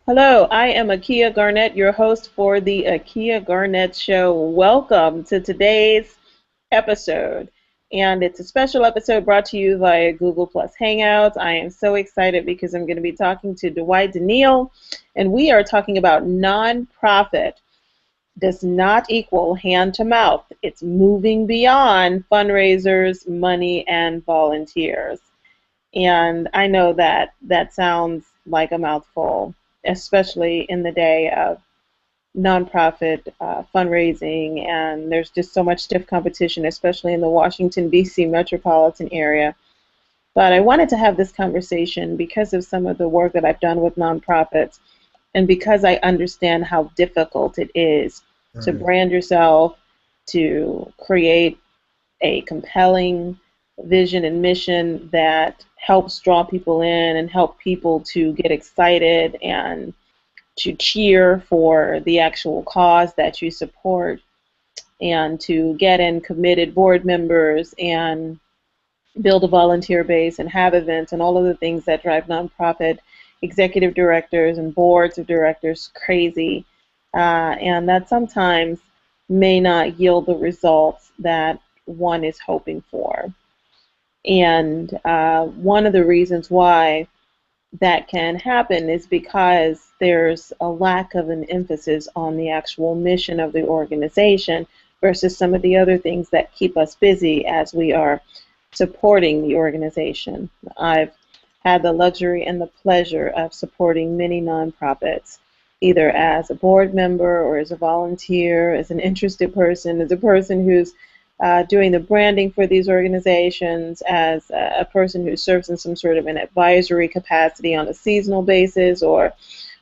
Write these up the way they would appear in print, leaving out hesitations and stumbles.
Hello, I am Akia Garnett, your host for the Akia Garnett Show. Welcome to today's episode. And it's a special episode brought to you via Google Plus Hangouts. I am so excited because I'm going to be talking to Dwight Deneal, and we are talking about nonprofit does not equal hand to mouth. It's moving beyond fundraisers, money, and volunteers. And I know that that sounds like a mouthful, especially in the day of nonprofit fundraising, and there's just so much stiff competition, especially in the Washington, D.C. metropolitan area. But I wanted to have this conversation because of some of the work that I've done with nonprofits, and because I understand how difficult it is to brand yourself, to create a compelling vision and mission that helps draw people in and help people to get excited and to cheer for the actual cause that you support, and to get in committed board members and build a volunteer base and have events and all of the things that drive nonprofit executive directors and boards of directors crazy, and that sometimes may not yield the results that one is hoping for. And one of the reasons why that can happen is because there's a lack of an emphasis on the actual mission of the organization versus some of the other things that keep us busy as we are supporting the organization. I've had the luxury and the pleasure of supporting many nonprofits, either as a board member or as a volunteer, as an interested person, as a person who's doing the branding for these organizations, as a person who serves in some sort of an advisory capacity on a seasonal basis or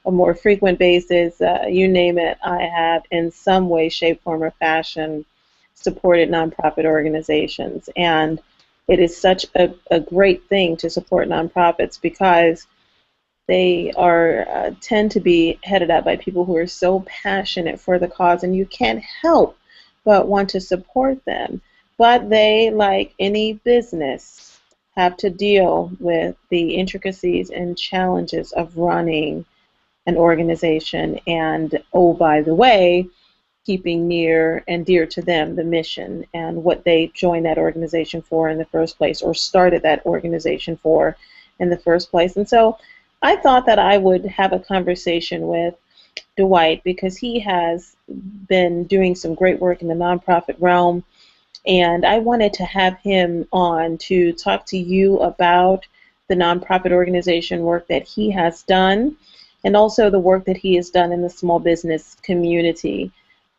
a more frequent basis, you name it, I have in some way, shape, form, or fashion supported nonprofit organizations. And it is such a great thing to support nonprofits because they are tend to be headed up by people who are so passionate for the cause, and you can't help but want to support them. But they, like any business, have to deal with the intricacies and challenges of running an organization and, oh, by the way, keeping near and dear to them the mission and what they joined that organization for in the first place or started that organization for in the first place. And so I thought that I would have a conversation with Dwight because he has been doing some great work in the nonprofit realm, and I wanted to have him on to talk to you about the nonprofit organization work that he has done and also the work that he has done in the small business community.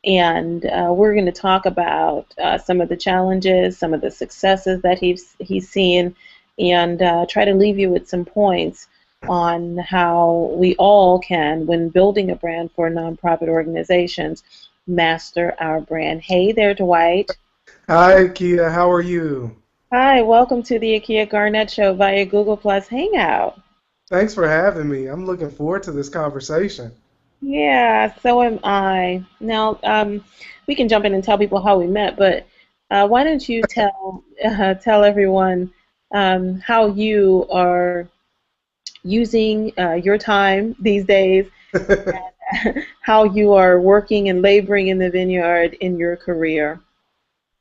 And we're going to talk about some of the challenges, some of the successes that he's seen, and try to leave you with some points on how we all can, when building a brand for nonprofit organizations, master our brand. Hey there, Dwight. Hi, Akia. How are you? Hi, welcome to the Akia Garnett Show via Google Plus Hangout. Thanks for having me. I'm looking forward to this conversation. Yeah, so am I. Now, we can jump in and tell people how we met, but why don't you tell everyone how you are using your time these days, how you are working and laboring in the vineyard in your career.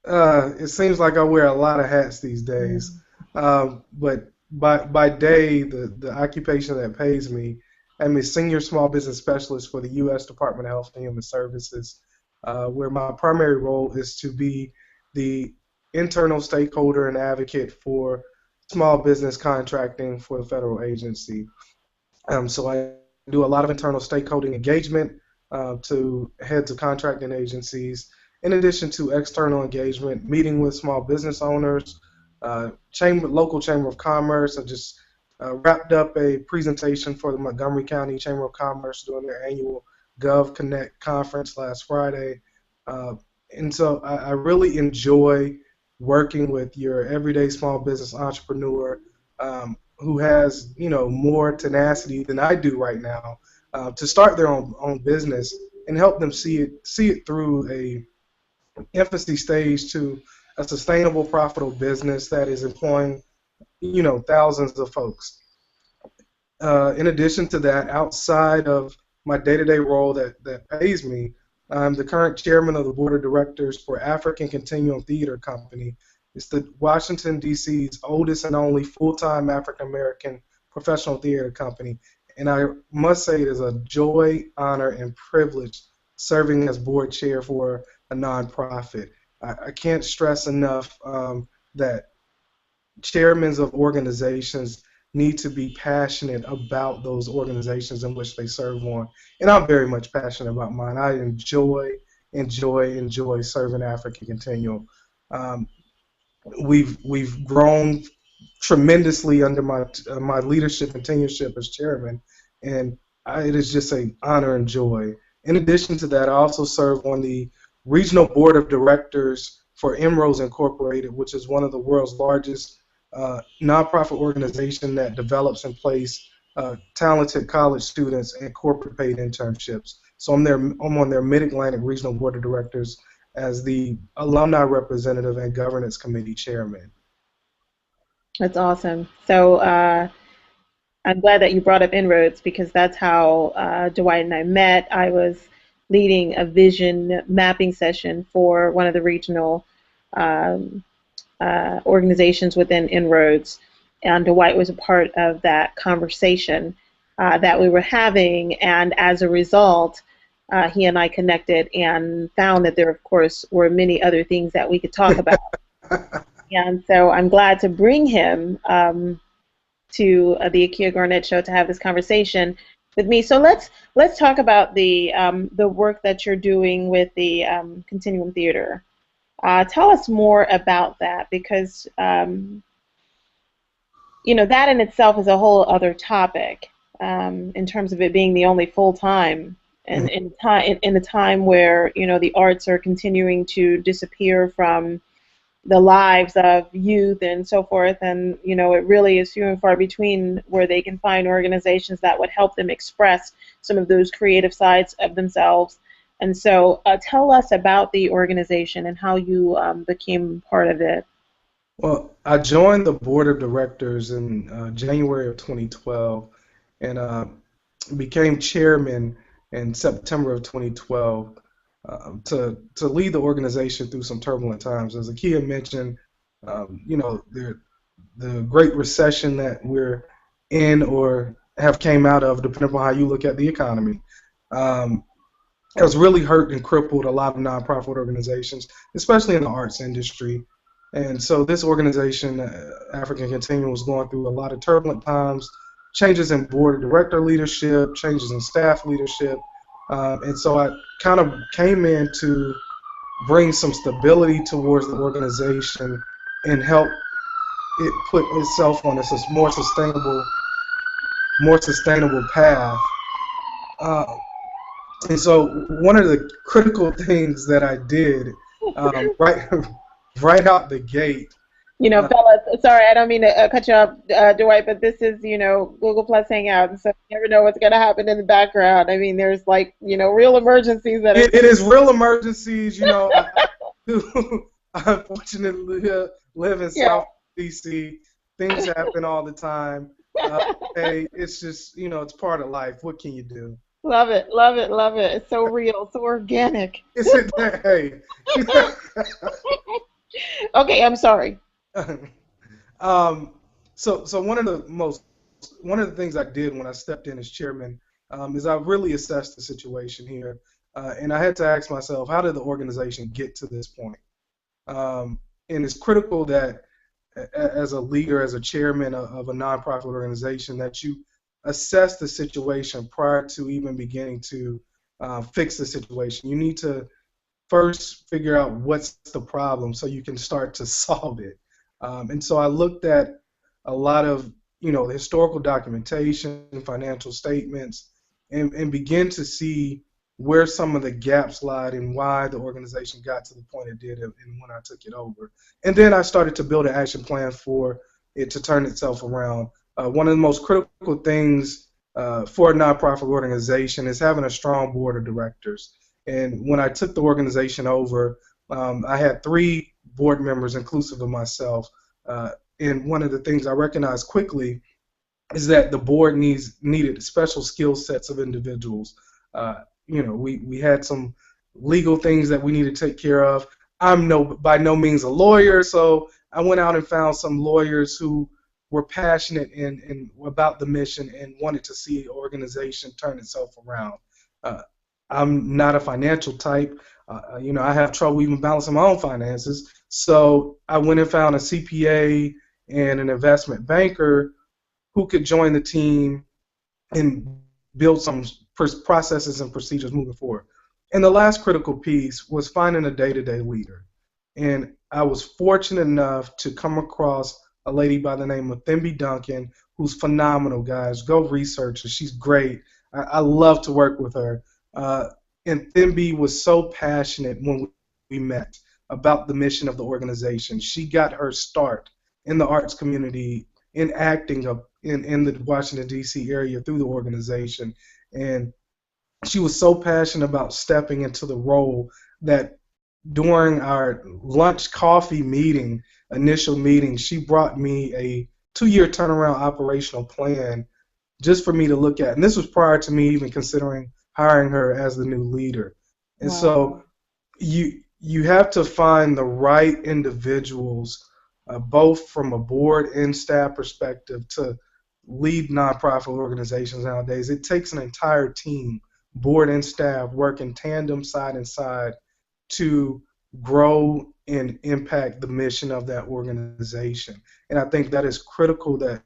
It seems like I wear a lot of hats these days, but by day, the occupation that pays me, I'm a senior small business specialist for the U.S. Department of Health and Human Services, where my primary role is to be the internal stakeholder and advocate for small business contracting for the federal agency. So I do a lot of internal stakeholding engagement to heads of contracting agencies, in addition to external engagement, meeting with small business owners, local chamber of commerce. I just wrapped up a presentation for the Montgomery County Chamber of Commerce during their annual Gov Connect conference last Friday. And so I really enjoy working with your everyday small business entrepreneur who has, more tenacity than I do right now to start their own business and help them see it through a infancy stage to a sustainable, profitable business that is employing, thousands of folks. In addition to that, outside of my day-to-day role that pays me, I'm the current chairman of the board of directors for African Continuum Theater Company. It's the Washington, D.C.'s oldest and only full-time African American professional theater company. And I must say it is a joy, honor, and privilege serving as board chair for a nonprofit. I can't stress enough that chairmen of organizations need to be passionate about those organizations in which they serve on. And I'm very much passionate about mine. I enjoy serving African Continuum. Um, we've grown tremendously under my leadership and tenureship as chairman, and it is just an honor and joy. In addition to that, I also serve on the regional board of directors for InRoads Incorporated, which is one of the world's largest nonprofit organization that develops and places talented college students and corporate paid internships. So I'm on their Mid-Atlantic Regional Board of Directors as the alumni representative and governance committee chairman. That's awesome. So I'm glad that you brought up InRoads, because that's how Dwight and I met. I was leading a vision mapping session for one of the regional organizations within InRoads, and Dwight was a part of that conversation that we were having, and as a result, he and I connected and found that there, of course, were many other things that we could talk about. And so I'm glad to bring him to the Akia Garnett Show to have this conversation with me. So let's talk about the work that you're doing with the Continuum Theater. Tell us more about that, because you know, that in itself is a whole other topic in terms of it being the only full-time, and in a time where, you know, the arts are continuing to disappear from the lives of youth and so forth, and, you know, it really is few and far between where they can find organizations that would help them express some of those creative sides of themselves. And so tell us about the organization and how you became part of it. Well, I joined the board of directors in January of 2012 and became chairman in September of 2012 to lead the organization through some turbulent times. As Akia mentioned, you know, the Great Recession that we're in or have came out of, depending on how you look at the economy, has really hurt and crippled a lot of nonprofit organizations, especially in the arts industry. And so this organization, African Continuum, was going through a lot of turbulent times, changes in board of director leadership, changes in staff leadership. And so I kind of came in to bring some stability towards the organization and help it put itself on a more sustainable path. And so one of the critical things that I did right out the gate. You know, fellas, sorry, I don't mean to cut you off, Dwight, but this is, you know, Google Plus Hangout, and so you never know what's going to happen in the background. I mean, there's, like, you know, real emergencies that it is real emergencies. You know, I unfortunately live in South D.C. Things happen all the time. Hey, it's just, you know, it's part of life. What can you do? Love it, love it, love it. It's so real, so organic. Is it? Hey. Okay, I'm sorry. So one of the things I did when I stepped in as chairman is I really assessed the situation here, and I had to ask myself, how did the organization get to this point? And it's critical that as a leader, as a chairman of a nonprofit organization, that you assess the situation prior to even beginning to fix the situation. You need to first figure out what's the problem so you can start to solve it. And so I looked at a lot of, you know, the historical documentation, financial statements, and begin to see where some of the gaps lied and why the organization got to the point it did and when I took it over. And then I started to build an action plan for it to turn itself around. One of the most critical things for a nonprofit organization is having a strong board of directors. And when I took the organization over, I had 3 board members, inclusive of myself. And one of the things I recognized quickly is that the board needed special skill sets of individuals. We had some legal things that we needed to take care of. I'm by no means a lawyer, so I went out and found some lawyers who were passionate and about the mission and wanted to see the organization turn itself around. Uh, I'm not a financial type. I have trouble even balancing my own finances. So I went and found a CPA and an investment banker who could join the team and build some processes and procedures moving forward. And the last critical piece was finding a day-to-day leader. And I was fortunate enough to come across a lady by the name of Thembi Duncan, who's phenomenal, guys. Go research her. She's great. I love to work with her. And Thembi was so passionate when we met about the mission of the organization. She got her start in the arts community, in acting in the Washington, D.C. area through the organization. And she was so passionate about stepping into the role that during our lunch coffee initial meeting, she brought me a 2-year turnaround operational plan just for me to look at. And this was prior to me even considering hiring her as the new leader. And Wow. So you have to find the right individuals, both from a board and staff perspective, to lead nonprofit organizations nowadays. It takes an entire team, board and staff, work in tandem side and side to grow and impact the mission of that organization. And I think that is critical that,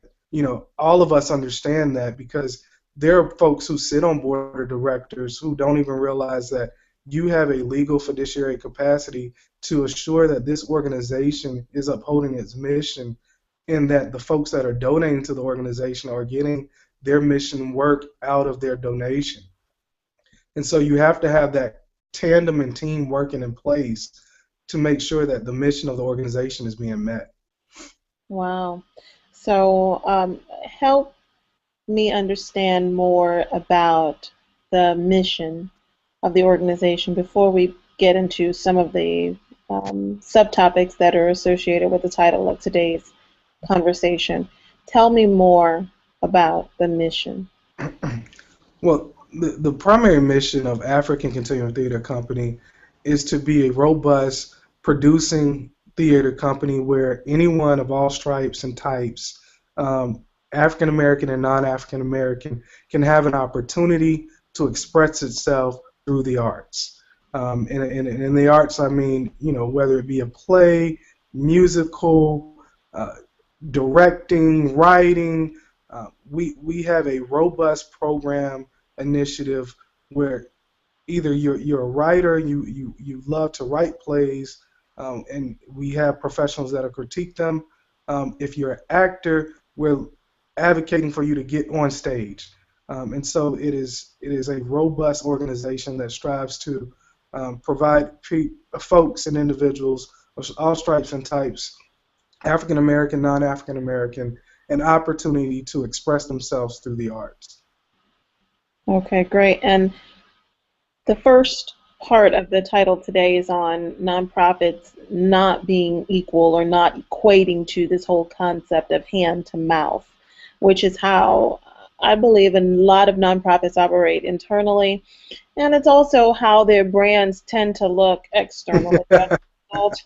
all of us understand that, because there are folks who sit on board of directors who don't even realize that you have a legal fiduciary capacity to assure that this organization is upholding its mission, and that the folks that are donating to the organization are getting their mission work out of their donation. And so you have to have that tandem and team working in place to make sure that the mission of the organization is being met. Wow. So help me understand more about the mission of the organization before we get into some of the subtopics that are associated with the title of today's conversation. Tell me more about the mission. Well, the primary mission of African Continuum Theater Company is to be a robust producing theater company where anyone of all stripes and types, African American and non-African American, can have an opportunity to express itself through the arts. And in the arts, I mean, whether it be a play, musical, directing, writing, we have a robust program initiative where either you're a writer, you love to write plays, and we have professionals that critique them. If you're an actor, we're advocating for you to get on stage. And so it is a robust organization that strives to provide folks and individuals of all stripes and types, African American, non-African American, an opportunity to express themselves through the arts. Okay, great. And the first part of the title today is on nonprofits not being equal or not equating to this whole concept of hand to mouth, which is how I believe a lot of nonprofits operate internally, and it's also how their brands tend to look externally.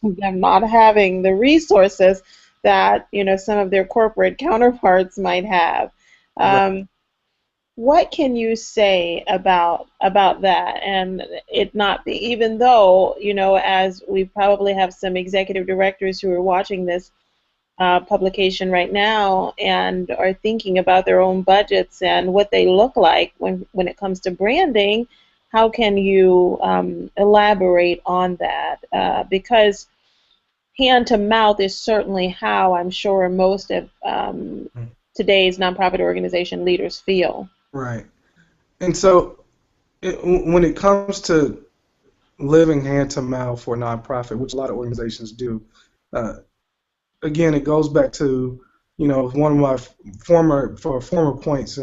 Them not having the resources that some of their corporate counterparts might have. What can you say about that, and it not be, even though as we probably have some executive directors who are watching this publication right now and are thinking about their own budgets and what they look like when it comes to branding, how can you elaborate on that? Because hand to mouth is certainly how I'm sure most of today's nonprofit organization leaders feel. Right. And so when it comes to living hand to mouth for a nonprofit, which a lot of organizations do, again, it goes back to one of my former points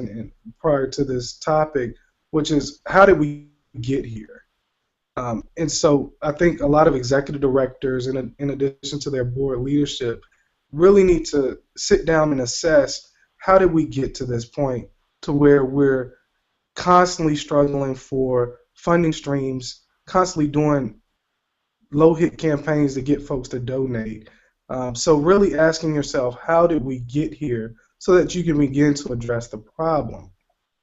prior to this topic, which is how did we get here? And so I think a lot of executive directors, in addition to their board leadership, really need to sit down and assess how did we get to this point to where we're constantly struggling for funding streams, constantly doing low-hit campaigns to get folks to donate. So really asking yourself, how did we get here, so that you can begin to address the problem.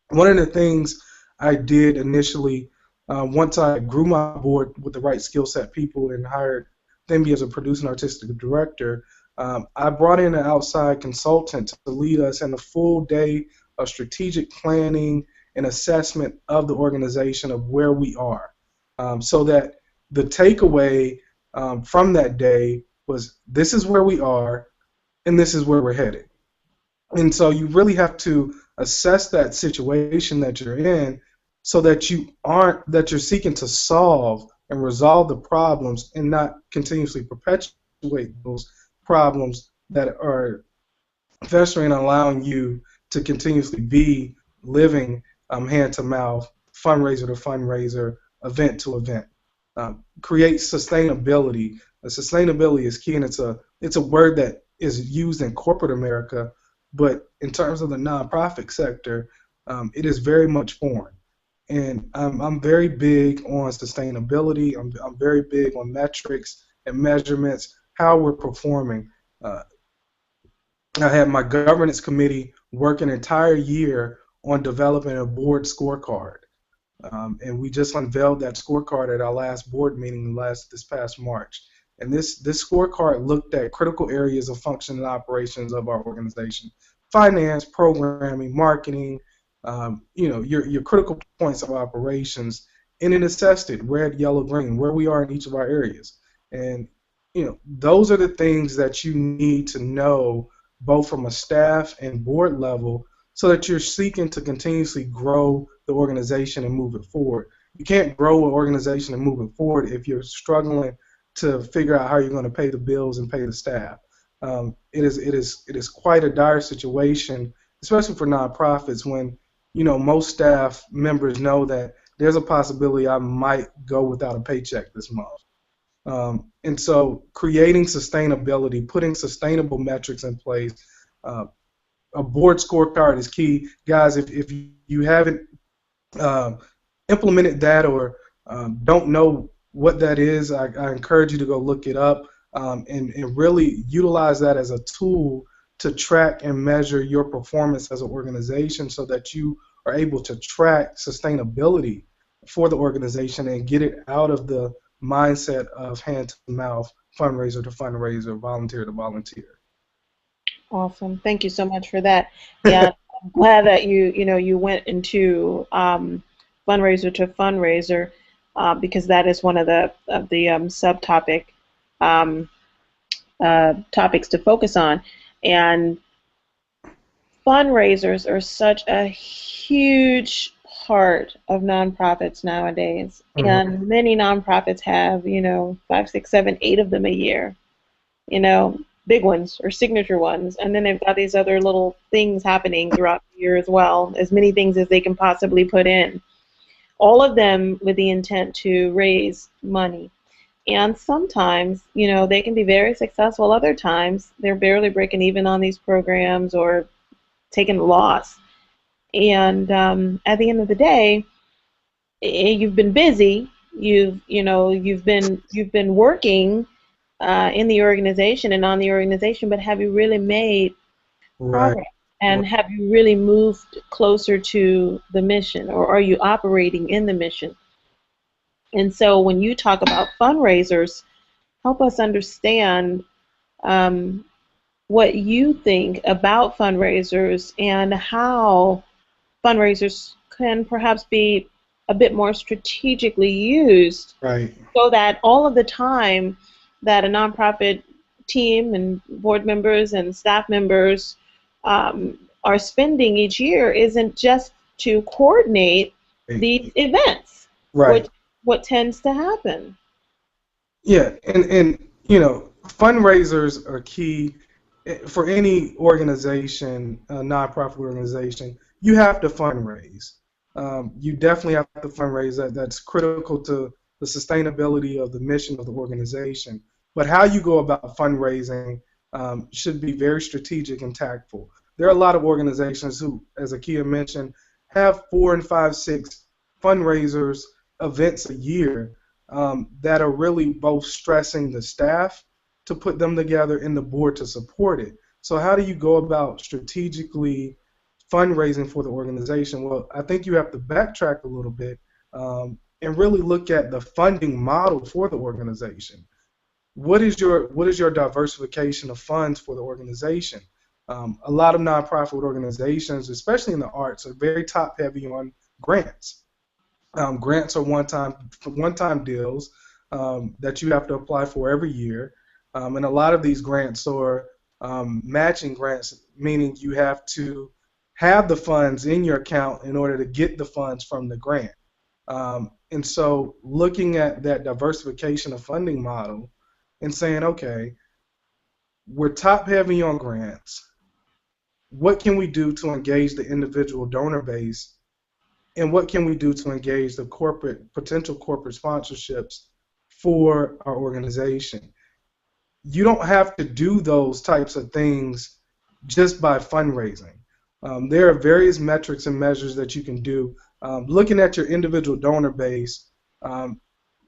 One of the things I did initially, once I grew my board with the right skill set people and hired them as a producer and artistic director, I brought in an outside consultant to lead us in a full day of strategic planning and assessment of the organization of where we are, so that the takeaway from that day was, this is where we are and this is where we're headed. And so you really have to assess that situation that you're in, so that you're seeking to solve and resolve the problems and not continuously perpetuate those problems that are festering and allowing you to continuously be living hand to mouth, fundraiser to fundraiser, event to event. Create sustainability. Sustainability is key, and it's a word that is used in corporate America, but in terms of the nonprofit sector, it is very much foreign. And I'm very big on sustainability. I'm very big on metrics and measurements, how we're performing. I had my governance committee work an entire year on developing a board scorecard. And we just unveiled that scorecard at our last board meeting this past March. And this scorecard looked at critical areas of function and operations of our organization: finance, programming, marketing, your critical points of operations, and it assessed it, red, yellow, green, where we are in each of our areas. And those are the things that you need to know, both from a staff and board level, so that you're seeking to continuously grow the organization and move it forward. You can't grow an organization and move it forward if you're struggling to figure out how you're going to pay the bills and pay the staff. It is quite a dire situation, especially for nonprofits, when most staff members know that there's a possibility I might go without a paycheck this month. And so creating sustainability, putting sustainable metrics in place, a board scorecard is key. Guys, if you haven't implemented that or don't know what that is, I encourage you to go look it up and really utilize that as a tool to track and measure your performance as an organization, so that you are able to track sustainability for the organization and get it out of the mindset of hand to mouth, fundraiser to fundraiser, volunteer to volunteer. Awesome. Thank you so much for that. Yeah, I'm glad that you went into fundraiser to fundraiser, because that is one of the subtopic topics to focus on. And fundraisers are such a huge part of nonprofits nowadays. Mm-hmm. And many nonprofits have 5, 6, 7, 8 of them a year. Big ones or signature ones, and then they've got these other little things happening throughout the year as well, as many things as they can possibly put in, all of them with the intent to raise money. And sometimes they can be very successful, other times they're barely breaking even on these programs or taking a loss. And at the end of the day, you've been busy, you've been working in the organization and on the organization, but have you really made progress? Right. And have you really moved closer to the mission, or are you operating in the mission? And so when you talk about fundraisers, help us understand what you think about fundraisers and how fundraisers can perhaps be a bit more strategically used, right, so that all of the time that a nonprofit team and board members and staff members are spending each year isn't just to coordinate these events, right, which what tends to happen. Yeah, and fundraisers are key for any organization, a nonprofit organization. You have to fundraise. You definitely have to fundraise. That's critical to the sustainability of the mission of the organization. But how you go about fundraising should be very strategic and tactful. there are a lot of organizations who, as Akia mentioned, have 4 and 5, 6 fundraisers events a year that are really both stressing the staff to put them together and the board to support it. So how do you go about strategically fundraising for the organization? Well, I think you have to backtrack a little bit and really look at the funding model for the organization. What is your diversification of funds for the organization? A lot of nonprofit organizations, especially in the arts, are very top heavy on grants. Grants are one-time deals that you have to apply for every year, and a lot of these grants are matching grants, meaning you have to have the funds in your account in order to get the funds from the grant. And so looking at that diversification of funding model and saying, okay, we're top heavy on grants. What can we do to engage the individual donor base? And what can we do to engage the potential corporate sponsorships for our organization? You don't have to do those types of things just by fundraising. There are various metrics and measures that you can do. Looking at your individual donor base,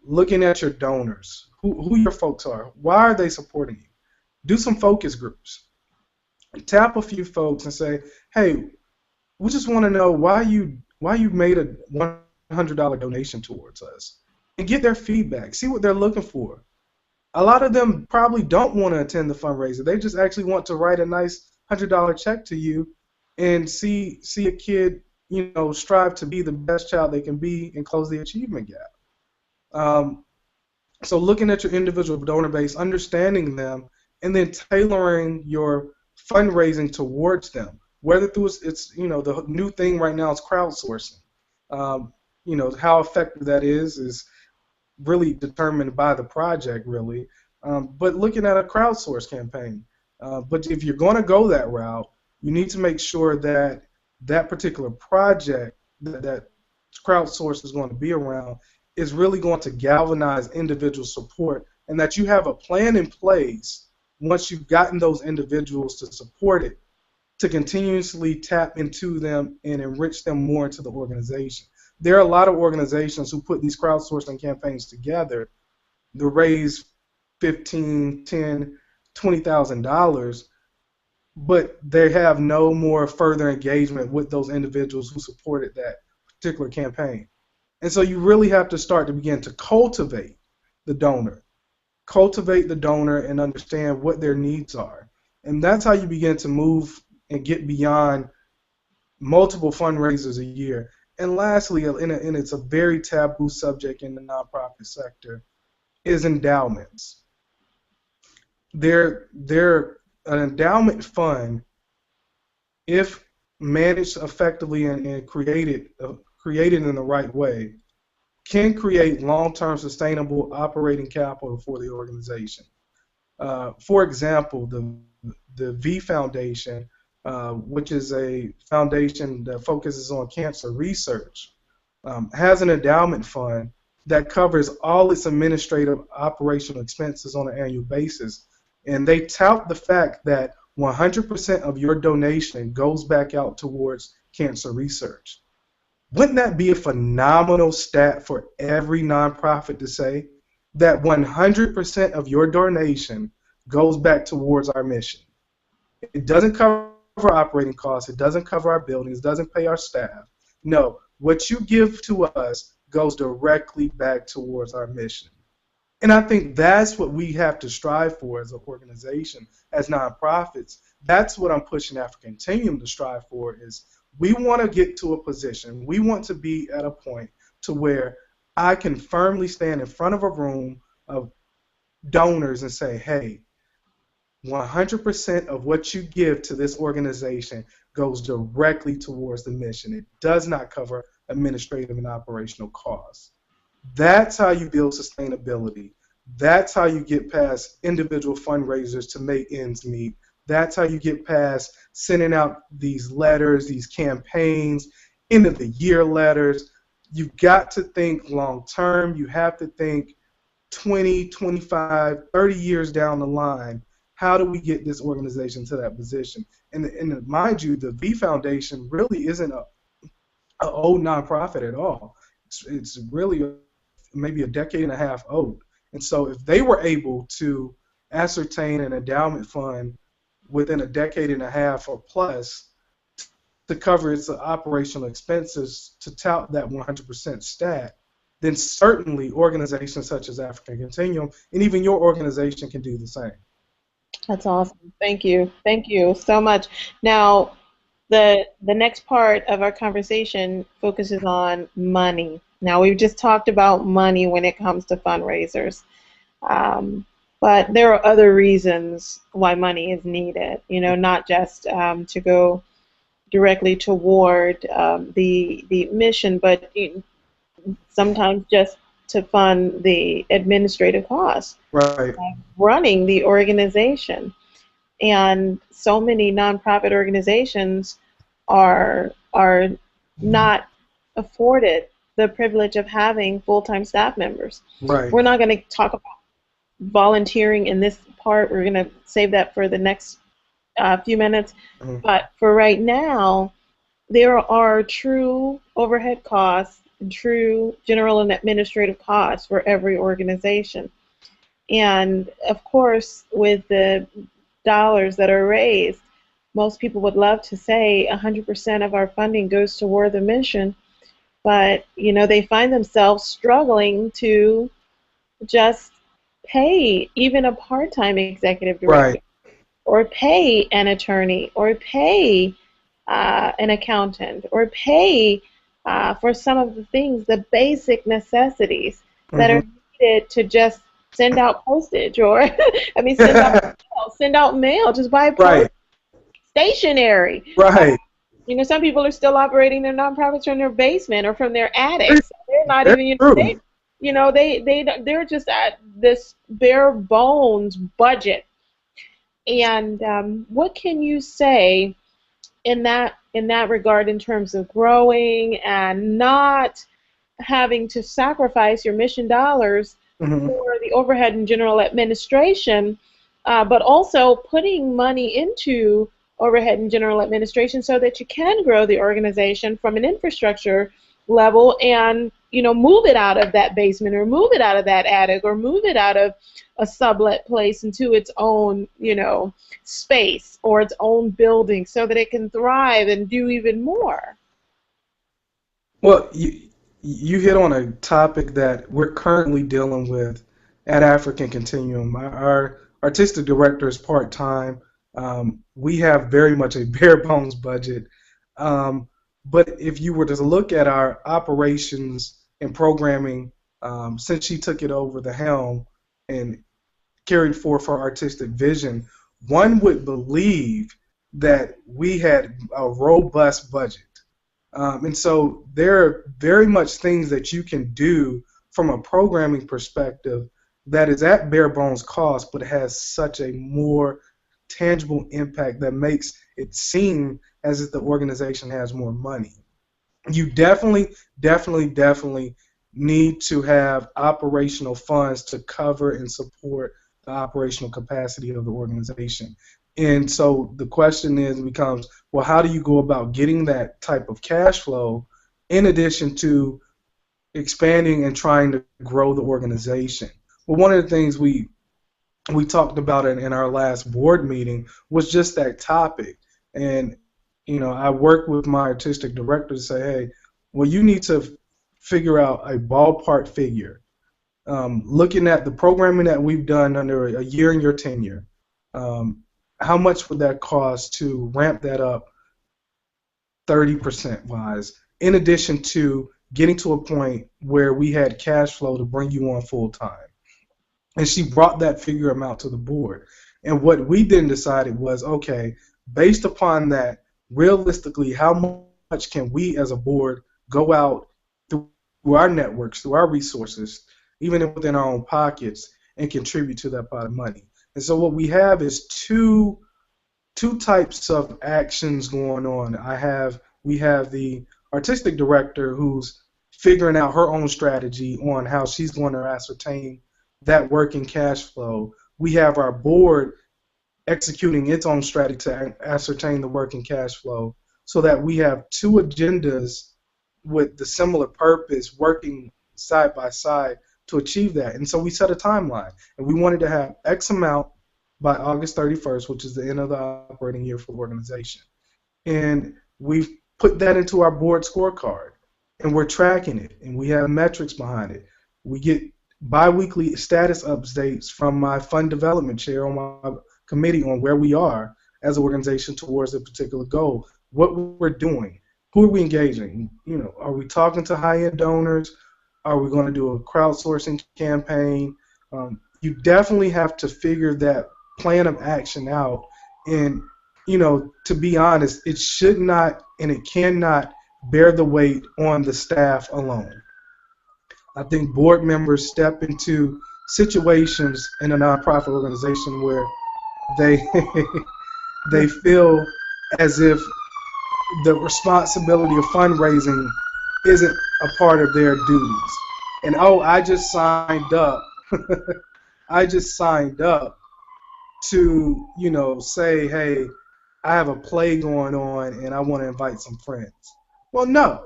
looking at your donors, who your folks are, why are they supporting you? Do some focus groups. Tap a few folks and say, hey, we just want to know why you made a $100 donation towards us, and get their feedback. See what they're looking for. A lot of them probably don't want to attend the fundraiser. They just actually want to write a nice $100 check to you and see a kid, strive to be the best child they can be and close the achievement gap. So looking at your individual donor base, understanding them, and then tailoring your fundraising towards them. Whether through it's the new thing right now is crowdsourcing. How effective that is really determined by the project, really. But looking at a crowdsource campaign. But if you're going to go that route, you need to make sure that that particular project that crowdsource is going to be around is really going to galvanize individual support, and that you have a plan in place once you've gotten those individuals to support it, to continuously tap into them and enrich them more into the organization. There are a lot of organizations who put these crowdsourcing campaigns together to raise $15,000, $10,000, $20,000, but they have no more further engagement with those individuals who supported that particular campaign. And so you really have to start to begin to cultivate the donor and understand what their needs are. And that's how you begin to move and get beyond multiple fundraisers a year. And lastly, and it's a very taboo subject in the nonprofit sector, is endowments. They're an endowment fund, if managed effectively and created in the right way, can create long-term sustainable operating capital for the organization. For example, the V Foundation, which is a foundation that focuses on cancer research, has an endowment fund that covers all its administrative operational expenses on an annual basis. And they tout the fact that 100% of your donation goes back out towards cancer research. Wouldn't that be a phenomenal stat for every nonprofit to say that 100% of your donation goes back towards our mission? It doesn't cover operating costs, it doesn't cover our buildings, it doesn't pay our staff. No, what you give to us goes directly back towards our mission. And I think that's what we have to strive for as an organization, as nonprofits. That's what I'm pushing African Continuum to strive for, is we want to get to a position, we want to be at a point to where I can firmly stand in front of a room of donors and say, hey, 100% of what you give to this organization goes directly towards the mission. It does not cover administrative and operational costs. That's how you build sustainability. That's how you get past individual fundraisers to make ends meet. That's how you get past sending out these letters, these campaigns, end of the year letters. You've got to think long term. You have to think 20, 25, 30 years down the line. How do we get this organization to that position? And mind you, the V Foundation really isn't a old nonprofit at all. It's really maybe a decade and a half old. And so if they were able to ascertain an endowment fund within a decade and a half or plus to cover its operational expenses to tout that 100% stat, then certainly organizations such as African Continuum and even your organization can do the same. That's awesome. Thank you. Thank you so much. Now, the next part of our conversation focuses on money. Now, we've just talked about money when it comes to fundraisers, but there are other reasons why money is needed. You know, not just to go directly toward the mission, but sometimes just to fund the administrative costs Right. of running the organization. And so many nonprofit organizations are not afforded the privilege of having full-time staff members. Right. We're not going to talk about volunteering in this part. We're going to save that for the next few minutes. Mm-hmm. But for right now, there are true overhead costs and true general and administrative costs for every organization. And of course, with the dollars that are raised, most people would love to say 100% of our funding goes toward the mission, but you know, they find themselves struggling to just pay even a part-time executive director, Right. or pay an attorney, or pay an accountant, or pay for some of the things, the basic necessities that are needed to just send out postage, or I mean, send out mail, just buy Right. stationery. Right. You know, some people are still operating their nonprofits from their basement or from their attics. They're not That's even, true. they're just at this bare bones budget. And what can you say in that regard in terms of growing and not having to sacrifice your mission dollars for the overhead and general administration, but also putting money into overhead and general administration so that you can grow the organization from an infrastructure level and, you know, move it out of that basement, or move it out of that attic, or move it out of a sublet place into its own, you know, space or its own building so that it can thrive and do even more? Well, you hit on a topic that we're currently dealing with at African Continuum. Our artistic director is part-time. We have very much a bare bones budget. But if you were to look at our operations and programming, since she took it over the helm and carried forth her artistic vision, one would believe that we had a robust budget. And so there are very much things that you can do from a programming perspective that is at bare bones cost, but has such a more tangible impact that makes it seem as if the organization has more money. You definitely need to have operational funds to cover and support the operational capacity of the organization. And so the question becomes, well, how do you go about getting that type of cash flow in addition to expanding and trying to grow the organization? Well, one of the things we talked about in our last board meeting was just that topic. And, you know, I worked with my artistic director to say, hey, well, you need to figure out a ballpark figure. Looking at the programming that we've done under a year in your tenure, how much would that cost to ramp that up 30% wise, in addition to getting to a point where we had cash flow to bring you on full time? And she brought that figure amount to the board. And what we then decided was, okay, based upon that, realistically, how much can we as a board go out through our networks, through our resources, even within our own pockets, and contribute to that pot of money? And so what we have is two types of actions going on. We have the artistic director who's figuring out her own strategy on how she's going to ascertain that working cash flow. We have our board executing its own strategy to ascertain the working cash flow, so that we have two agendas with the similar purpose working side by side to achieve that. And so we set a timeline, and we wanted to have X amount by August 31st, which is the end of the operating year for the organization. And we've put that into our board scorecard, and we're tracking it, and we have metrics behind it. We get biweekly status updates from my fund development chair on my committee on where we are as an organization towards a particular goal, what we're doing, who are we engaging. Are we talking to high-end donors? Are we going to do a crowdsourcing campaign? You definitely have to figure that plan of action out. And, to be honest, it should not and it cannot bear the weight on the staff alone. I think board members step into situations in a nonprofit organization where they they feel as if the responsibility of fundraising isn't a part of their duties. And I just signed up. I just signed up to, say, hey, I have a play going on and I want to invite some friends. Well, no.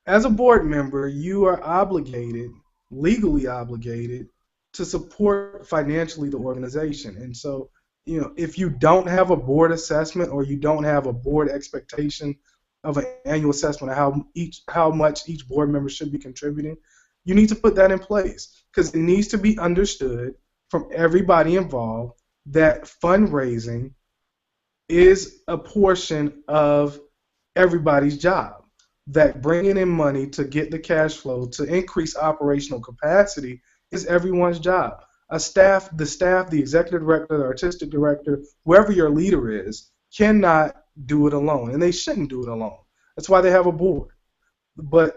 As a board member, you are obligated, legally obligated, to support financially the organization. And so, if you don't have a board assessment or you don't have a board expectation of an annual assessment of how much each board member should be contributing, you need to put that in place, because it needs to be understood from everybody involved that fundraising is a portion of everybody's job, that bringing in money to get the cash flow to increase operational capacity is everyone's job. The staff, the executive director, the artistic director, whoever your leader is, cannot do it alone, and they shouldn't do it alone. That's why they have a board. But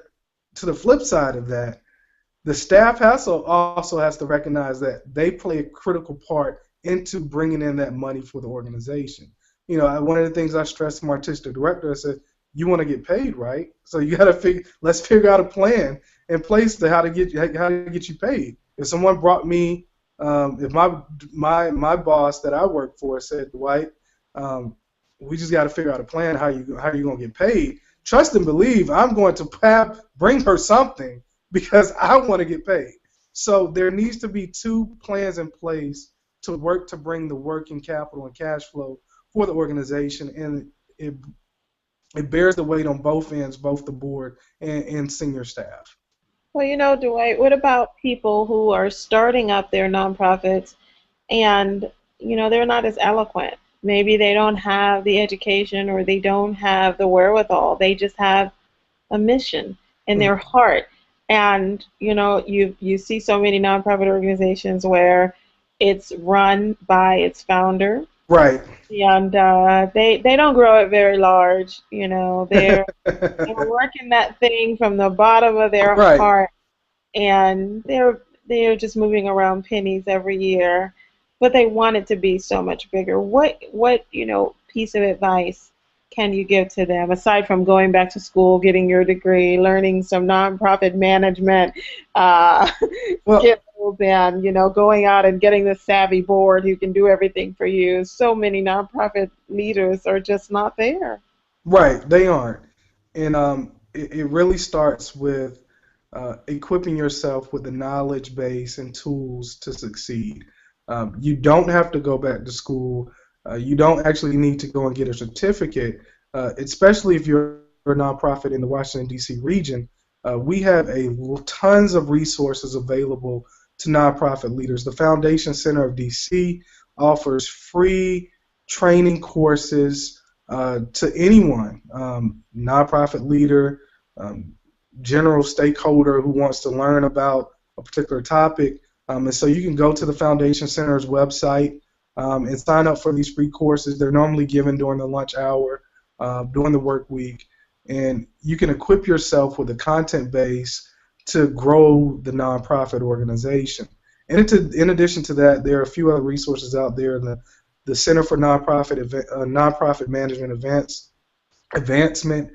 to the flip side of that, the staff also has to recognize that they play a critical part into bringing in that money for the organization. One of the things I stressed to my artistic director, I said, you want to get paid, right? So you got to let's figure out a plan in place to how to get you paid. If someone brought me, if my boss that I work for said, Dwight, we just got to figure out a plan how you gonna get paid. Trust and believe, I'm going to bring her something because I want to get paid. So there needs to be two plans in place to work to bring the working capital and cash flow for the organization, and it bears the weight on both ends, both the board and senior staff. Well, Dwight, what about people who are starting up their nonprofits and, they're not as eloquent? Maybe they don't have the education or they don't have the wherewithal. They just have a mission in their heart. And, you see so many nonprofit organizations where it's run by its founder. Right. And they don't grow it very large. They're working that thing from the bottom of their heart, and they're just moving around pennies every year, but they want it to be so much bigger. What piece of advice can you give to them, aside from going back to school, getting your degree, learning some nonprofit management skills, and going out and getting the savvy board who can do everything for you? So many nonprofit leaders are just not there. Right, they aren't, and it really starts with equipping yourself with the knowledge base and tools to succeed. You don't have to go back to school. You don't actually need to go and get a certificate, especially if you're a nonprofit in the Washington, D.C. region. We have tons of resources available to nonprofit leaders. The Foundation Center of D.C. offers free training courses to anyone, nonprofit leader, general stakeholder who wants to learn about a particular topic. And so you can go to the Foundation Center's website and sign up for these free courses. They're normally given during the lunch hour, during the work week, and you can equip yourself with a content base to grow the nonprofit organization. And in addition to that, there are a few other resources out there. The Center for Nonprofit Management Advancement,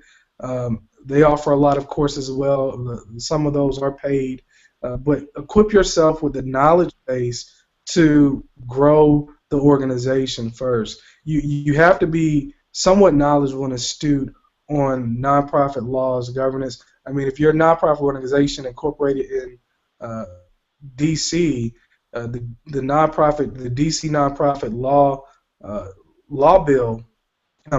they offer a lot of courses as well. Some of those are paid, but equip yourself with the knowledge base to grow the the organization first. You have to be somewhat knowledgeable and astute on nonprofit laws, governance. I mean, if you're a nonprofit organization incorporated in DC, the DC nonprofit law bill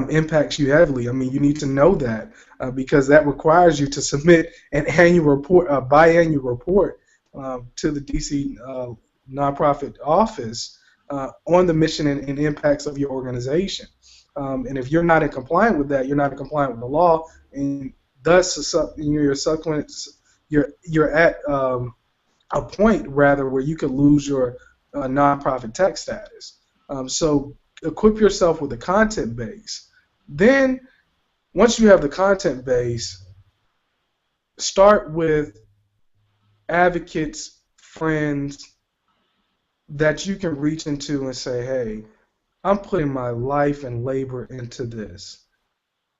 impacts you heavily. I mean, you need to know that because that requires you to submit an annual report, a biannual report to the DC nonprofit office on the mission and impacts of your organization. And if you're not in compliance with that, you're not in compliance with the law, and thus you're at a point rather where you could lose your nonprofit tax status. So equip yourself with a content base. Then, once you have the content base, start with advocates, friends that you can reach into and say, hey, I'm putting my life and labor into this.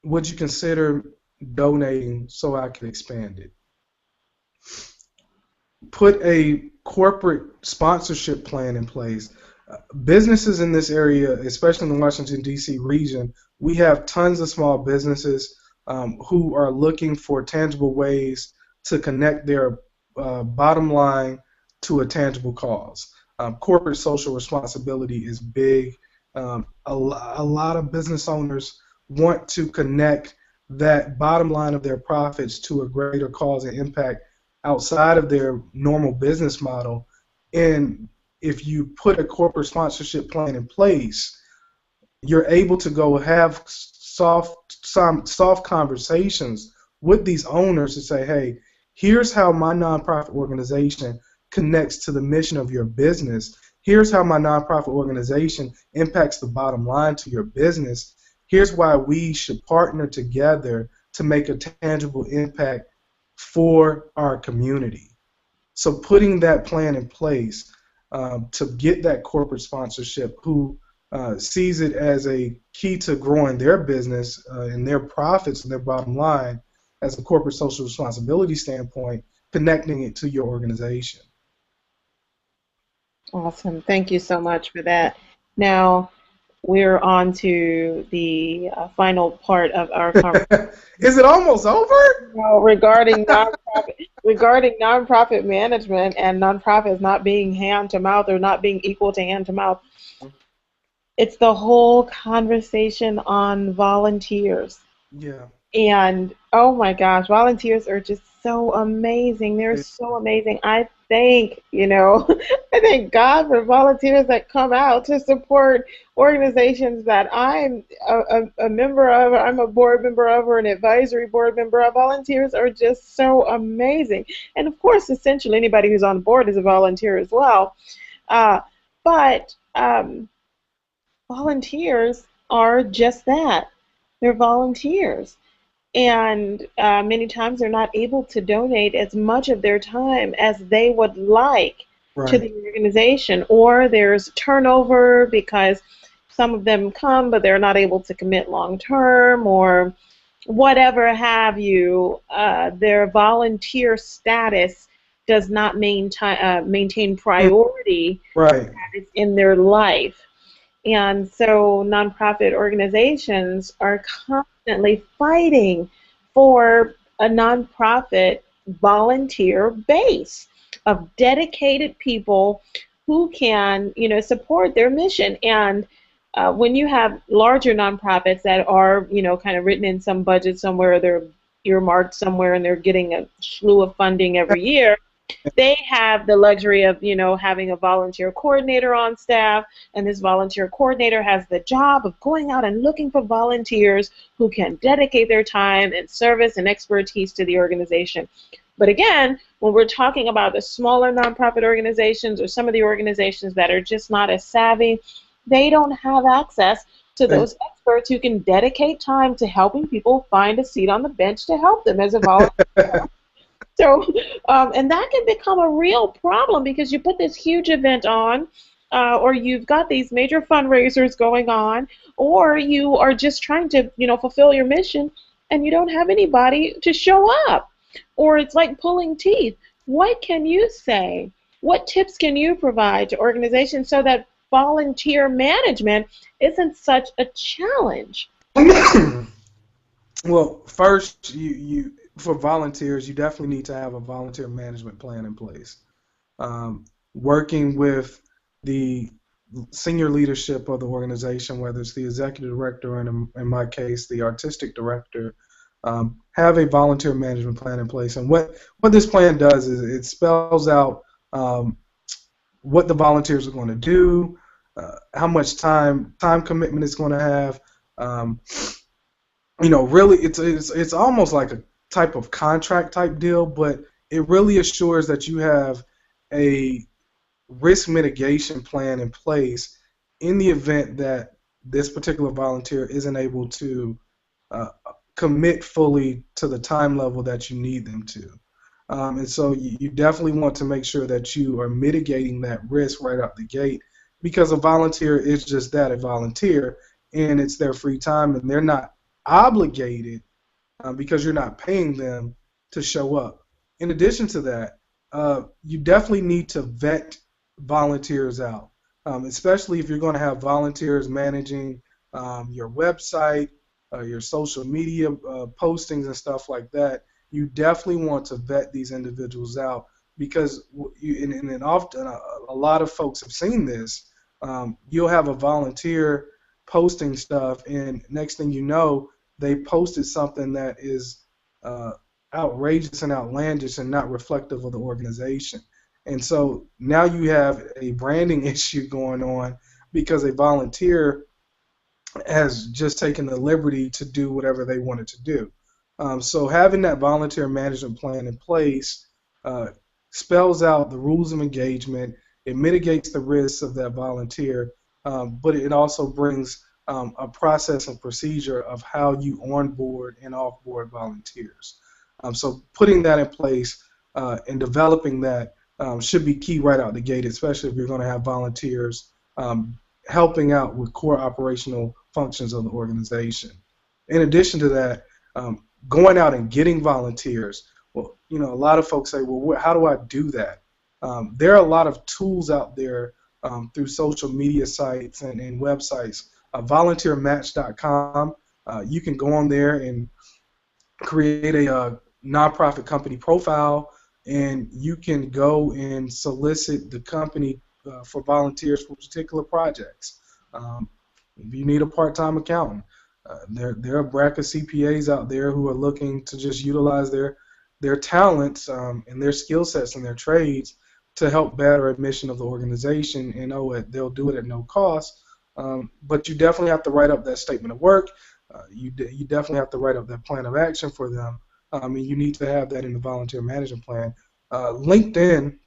Would you consider donating so I can expand it? Put a corporate sponsorship plan in place. Businesses in this area, especially in the Washington, D.C. region, we have tons of small businesses who are looking for tangible ways to connect their bottom line to a tangible cause. Corporate social responsibility is big. A lot of business owners want to connect that bottom line of their profits to a greater cause and impact outside of their normal business model. And if you put a corporate sponsorship plan in place, you're able to go have soft conversations with these owners to say, hey, here's how my nonprofit organization connects to the mission of your business. Here's how my nonprofit organization impacts the bottom line to your business. Here's why we should partner together to make a tangible impact for our community. So putting that plan in place to get that corporate sponsorship who sees it as a key to growing their business and their profits and their bottom line as a corporate social responsibility standpoint, connecting it to your organization. Awesome. Thank you so much for that. Now, we're on to the final part of our conversation. Is it almost over? No, regarding nonprofit management and nonprofits not being hand to mouth or not being equal to hand to mouth. It's the whole conversation on volunteers. Yeah. And oh my gosh, volunteers are just so amazing. They're so amazing. I thank God for volunteers that come out to support organizations that I'm a member of, I'm a board member of, or an advisory board member of. Volunteers are just so amazing. And of course, essentially anybody who's on board is a volunteer as well. But volunteers are just that. They're volunteers. And many times they're not able to donate as much of their time as they would like to the organization, or there's turnover because some of them come but they're not able to commit long term, or whatever have you. Their volunteer status does not maintain priority in their life. And so nonprofit organizations are constantly fighting for a nonprofit volunteer base of dedicated people who can, support their mission. And when you have larger nonprofits that are, kind of written in some budget somewhere, they're earmarked somewhere, and they're getting a slew of funding every year, they have the luxury of, having a volunteer coordinator on staff, and this volunteer coordinator has the job of going out and looking for volunteers who can dedicate their time and service and expertise to the organization. But again, when we're talking about the smaller nonprofit organizations or some of the organizations that are just not as savvy, they don't have access to those experts who can dedicate time to helping people find a seat on the bench to help them as a volunteer. So, and that can become a real problem because you put this huge event on, or you've got these major fundraisers going on, or you are just trying to, fulfill your mission, and you don't have anybody to show up. Or it's like pulling teeth. What can you say? What tips can you provide to organizations so that volunteer management isn't such a challenge? Well, first, for volunteers, you definitely need to have a volunteer management plan in place. Working with the senior leadership of the organization, whether it's the executive director or in my case, the artistic director, have a volunteer management plan in place. And what this plan does is it spells out what the volunteers are going to do, how much time commitment it's going to have. Really, it's almost like a type of contract type deal, but it really assures that you have a risk mitigation plan in place in the event that this particular volunteer isn't able to commit fully to the time level that you need them to. And so you definitely want to make sure that you are mitigating that risk right out the gate, because a volunteer is just that, a volunteer, and it's their free time, and they're not obligated because you're not paying them to show up. In addition to that, you definitely need to vet volunteers out, especially if you're going to have volunteers managing your website, your social media postings and stuff like that. You definitely want to vet these individuals out, because and often a lot of folks have seen this. You'll have a volunteer posting stuff, and next thing you know, they posted something that is outrageous and outlandish and not reflective of the organization. And so now you have a branding issue going on because a volunteer has just taken the liberty to do whatever they wanted to do. So having that volunteer management plan in place spells out the rules of engagement. It mitigates the risks of that volunteer, but it also brings a process and procedure of how you onboard and offboard volunteers. So putting that in place and developing that should be key right out the gate, especially if you're going to have volunteers helping out with core operational functions of the organization. In addition to that, going out and getting volunteers. Well, a lot of folks say, well, how do I do that? There are a lot of tools out there through social media sites and websites. Volunteermatch.com. You can go on there and create a nonprofit company profile, and you can go and solicit the company for volunteers for particular projects. If you need a part-time accountant, there are bracket CPAs out there who are looking to just utilize their talents and their skill sets and their trades to help better admission of the organization, and they'll do it at no cost. But you definitely have to write up that statement of work. You definitely have to write up that plan of action for them. And you need to have that in the volunteer management plan. LinkedIn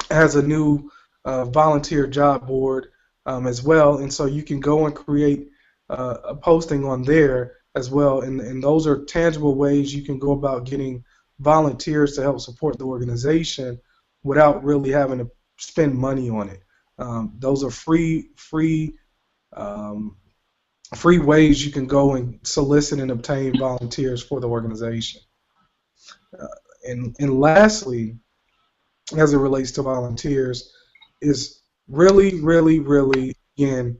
has a new volunteer job board as well, and so you can go and create a posting on there as well. And those are tangible ways you can go about getting volunteers to help support the organization without really having to spend money on it. Those are free ways you can go and solicit and obtain volunteers for the organization. And lastly, as it relates to volunteers, is really, again,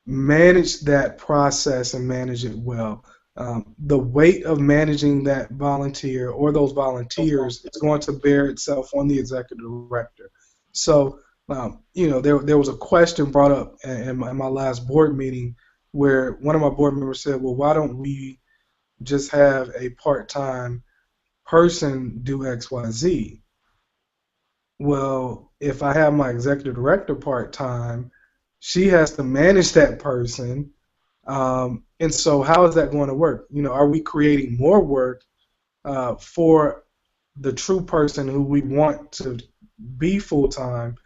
manage that process and manage it well. The weight of managing that volunteer or those volunteers is going to bear itself on the executive director. So, there was a question brought up in my last board meeting where one of my board members said, well, why don't we just have a part-time person do X, Y, Z? Well, if I have my executive director part-time, she has to manage that person. And so how is that going to work? Are we creating more work for the true person who we want to be full-time,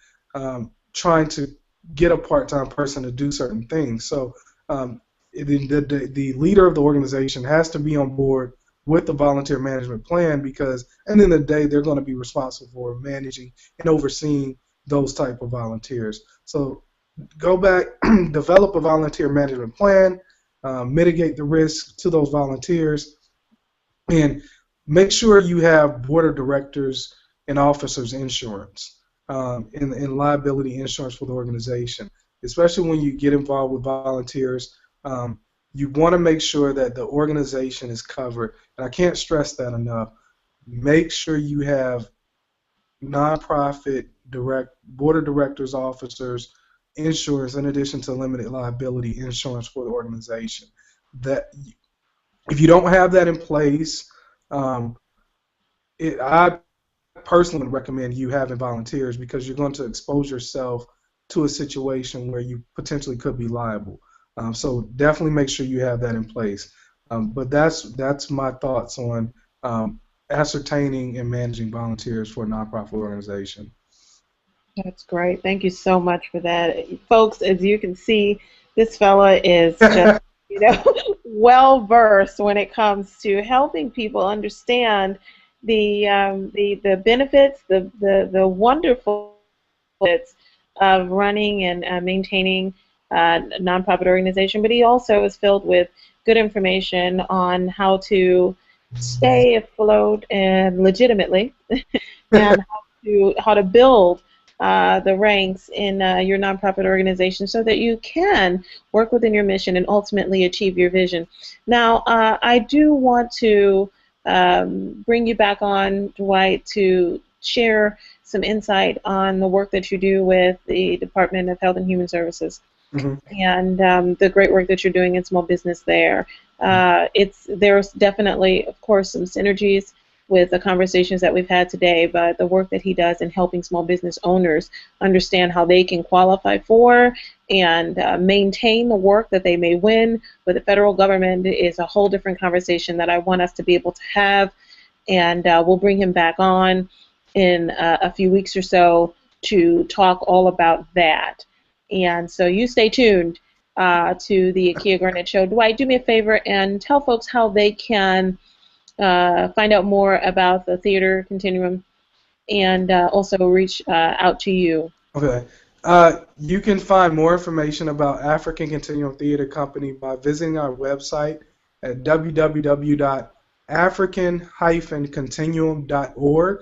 trying to get a part-time person to do certain things? So the leader of the organization has to be on board with the volunteer management plan, because at the end of the day, they're going to be responsible for managing and overseeing those type of volunteers. So go back, develop a volunteer management plan, mitigate the risk to those volunteers, and make sure you have board of directors and officers insurance. in liability insurance for the organization, especially when you get involved with volunteers. You want to make sure that the organization is covered, and I can't stress that enough. Make sure you have nonprofit board of directors, officers, insurance in addition to limited liability insurance for the organization. That if you don't have that in place, I personally would recommend you having volunteers because you're going to expose yourself to a situation where you potentially could be liable. So definitely make sure you have that in place. But that's my thoughts on ascertaining and managing volunteers for a nonprofit organization. That's great. Thank you so much for that. Folks, as you can see, this fella is just, well versed when it comes to helping people understand the benefits, the wonderful benefits of running and maintaining a nonprofit organization. But he also is filled with good information on how to stay afloat and legitimately, and how to build the ranks in your nonprofit organization so that you can work within your mission and ultimately achieve your vision. Now, I do want to bring you back on, Dwight, to share some insight on the work that you do with the Department of Health and Human Services. Mm-hmm. And the great work that you're doing in small business there. There's definitely, of course, some synergies with the conversations that we've had today, but the work that he does in helping small business owners understand how they can qualify for and maintain the work that they may win with the federal government is a whole different conversation that I want us to be able to have, and we'll bring him back on in a few weeks or so to talk all about that. And so you stay tuned to the Akia Garnett Show. Dwight, do me a favor and tell folks how they can find out more about the Theater Continuum and also reach out to you. Okay. You can find more information about African Continuum Theater Company by visiting our website at www.african-continuum.org.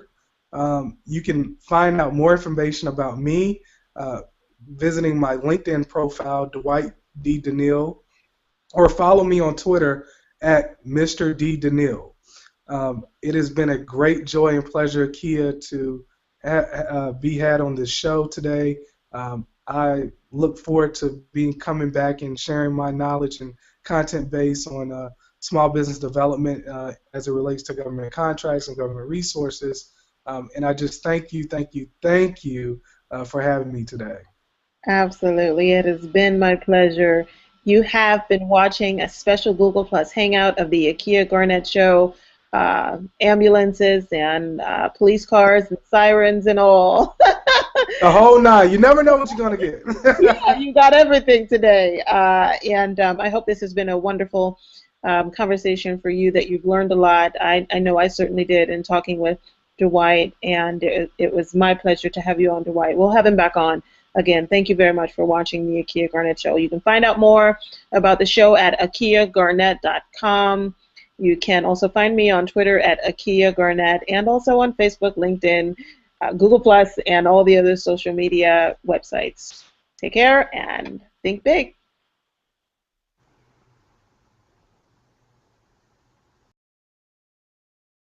You can find out more information about me visiting my LinkedIn profile, Dwight D. Deneal, or follow me on Twitter at Mr. D. Deneal. It has been a great joy and pleasure, Akia, to be had on this show today. I look forward to coming back and sharing my knowledge and content base on small business development as it relates to government contracts and government resources. And I just thank you for having me today. Absolutely. It has been my pleasure. You have been watching a special Google Plus Hangout of the Akia Garnett Show. Ambulances and police cars and sirens and all. The whole nine. You never know what you're going to get. Yeah, you got everything today. And I hope this has been a wonderful conversation for you, that you've learned a lot. I know I certainly did in talking with Dwight, and it was my pleasure to have you on, Dwight. We'll have him back on. Again, thank you very much for watching the Akia Garnett Show. You can find out more about the show at akiagarnett.com. You can also find me on Twitter at Akia Garnett, and also on Facebook, LinkedIn, Google+, and all the other social media websites. Take care and think big.